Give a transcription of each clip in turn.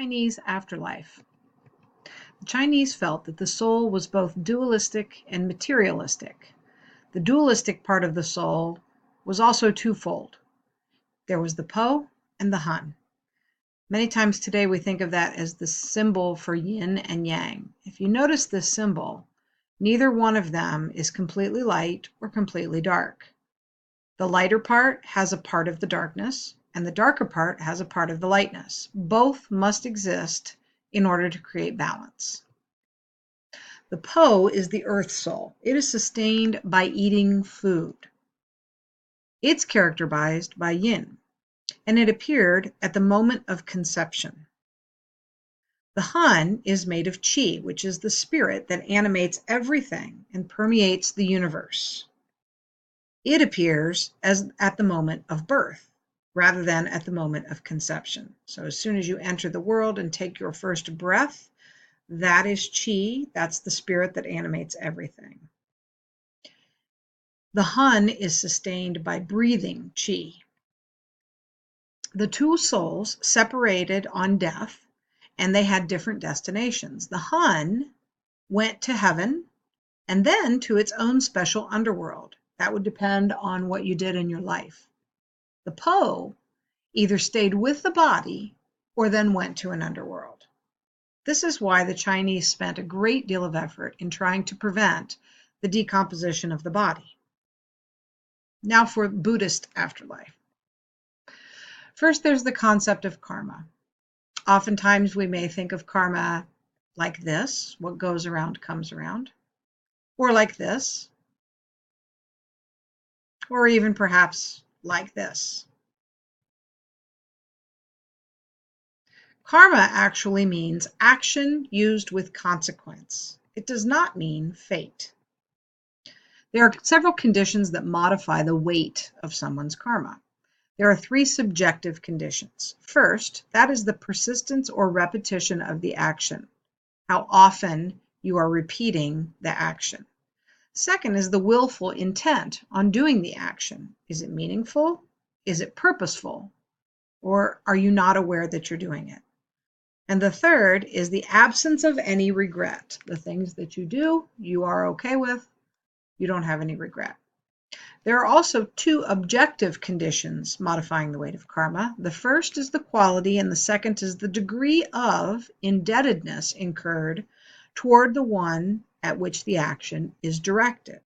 Chinese afterlife. The Chinese felt that the soul was both dualistic and materialistic. The dualistic part of the soul was also twofold. There was the Po and the Han. Many times today we think of that as the symbol for yin and yang. If you notice this symbol, neither one of them is completely light or completely dark. The lighter part has a part of the darkness, and the darker part has a part of the lightness. Both must exist in order to create balance. The Po is the earth soul. It is sustained by eating food. It's characterized by yin, and it appeared at the moment of conception. The Han is made of qi, which is the spirit that animates everything and permeates the universe. It appears as at the moment of birth, rather than at the moment of conception. So as soon as you enter the world and take your first breath, that is qi, that's the spirit that animates everything. The Han is sustained by breathing qi. The two souls separated on death, and they had different destinations. The Han went to heaven and then to its own special underworld. That would depend on what you did in your life. The Po either stayed with the body or then went to an underworld. This is why the Chinese spent a great deal of effort in trying to prevent the decomposition of the body. Now for Buddhist afterlife. First, there's the concept of karma. Oftentimes we may think of karma like this, what goes around comes around, or like this, or even perhaps like this. Karma actually means action used with consequence. It does not mean fate. There are several conditions that modify the weight of someone's karma. There are three subjective conditions. First, that is the persistence or repetition of the action, how often you are repeating the action. Second is the willful intent on doing the action. Is it meaningful? Is it purposeful? Or are you not aware that you're doing it? And the third is the absence of any regret. The things that you do, you are okay with. You don't have any regret. There are also two objective conditions modifying the weight of karma. The first is the quality, and the second is the degree of indebtedness incurred toward the one at which the action is directed.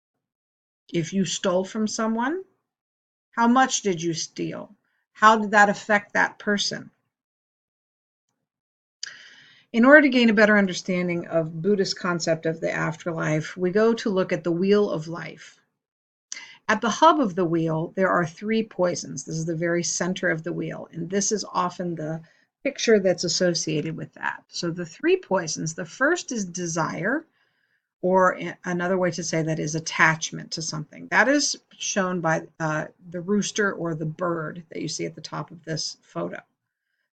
If you stole from someone, how much did you steal? How did that affect that person? In order to gain a better understanding of Buddhist concept of the afterlife, we go to look at the wheel of life. At the hub of the wheel, there are three poisons. This is the very center of the wheel, and this is often the picture that's associated with that. So the three poisons, the first is desire, or another way to say that is attachment to something. That is shown by the rooster or the bird that you see at the top of this photo.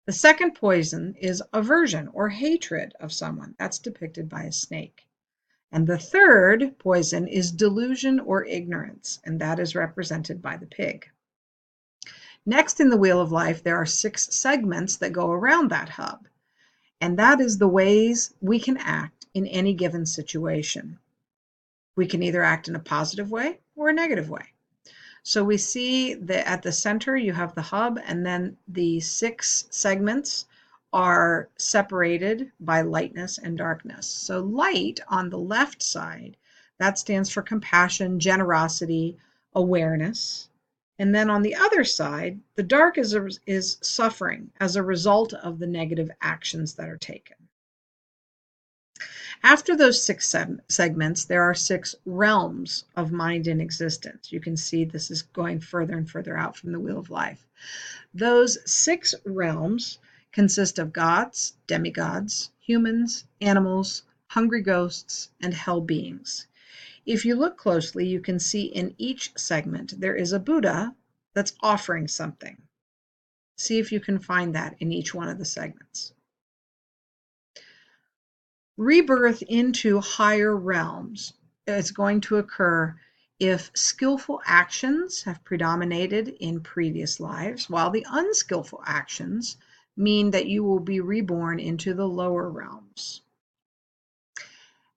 The second poison is aversion or hatred of someone. That's depicted by a snake. And the third poison is delusion or ignorance, and that is represented by the pig. Next in the wheel of life, there are 6 segments that go around that hub, and that is the ways we can act in any given situation. We can either act in a positive way or a negative way. So we see that at the center you have the hub, and then the 6 segments are separated by lightness and darkness. So light on the left side, that stands for compassion, generosity, awareness. And then on the other side, the dark is suffering as a result of the negative actions that are taken. After those 6 segments, there are 6 realms of mind in existence. You can see this is going further and further out from the wheel of life. Those 6 realms consist of gods, demigods, humans, animals, hungry ghosts, and hell beings. If you look closely, you can see in each segment there is a Buddha that's offering something. See if you can find that in each one of the segments. Rebirth into higher realms is going to occur if skillful actions have predominated in previous lives, while the unskillful actions mean that you will be reborn into the lower realms.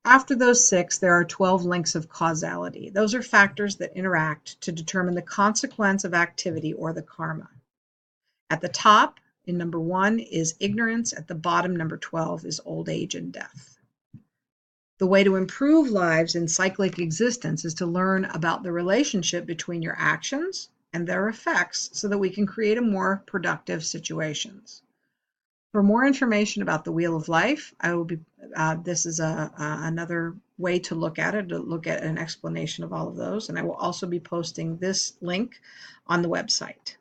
After those 6, there are 12 links of causality. Those are factors that interact to determine the consequence of activity or the karma. At the top, in number 1, is ignorance. At the bottom, number 12, is old age and death. The way to improve lives in cyclic existence is to learn about the relationship between your actions and their effects so that we can create a more productive situations. For more information about the Wheel of Life, I will be. This is another way to look at it, to look at an explanation of all of those, and I will also be posting this link on the website.